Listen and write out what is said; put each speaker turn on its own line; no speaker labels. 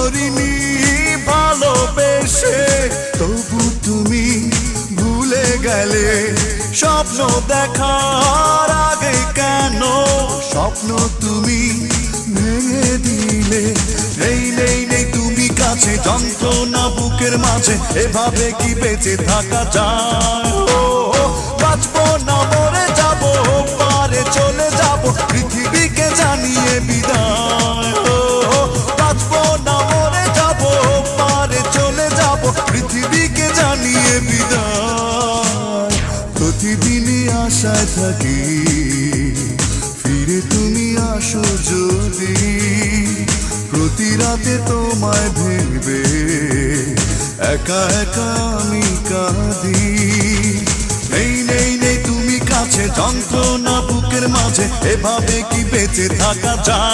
করিনি ভালোবেসে, তবু তুমি ভুলে গেলে। স্বপ্ন দেখার আগে কেন স্বপ্ন তুমি ভেঙে দিলে? নেই নেই নেই তুমি কাছে, যন্ত্রণা বুকের মাঝে, এভাবে কি বেঁচে থাকা যায়? বাঁচবো না মরে যাবো, পারে চলে যাবো, পৃথিবীকে জানিয়ে বিদায়। বাঁচবো না মরে যাবো, পারে চলে যাবো, পৃথিবীকে জানিয়ে বিদায়। প্রতিদিনই আশায় থাকি ফিরে তুমি আসো যদি, প্রতি রাতে তোমায় ভেবে একা একা আমি কাঁদি। নেই নেই নেই তুমি কাছে, যন্ত্রণা বুকের মাঝে, এভাবে কি বেঁচে থাকা যায়?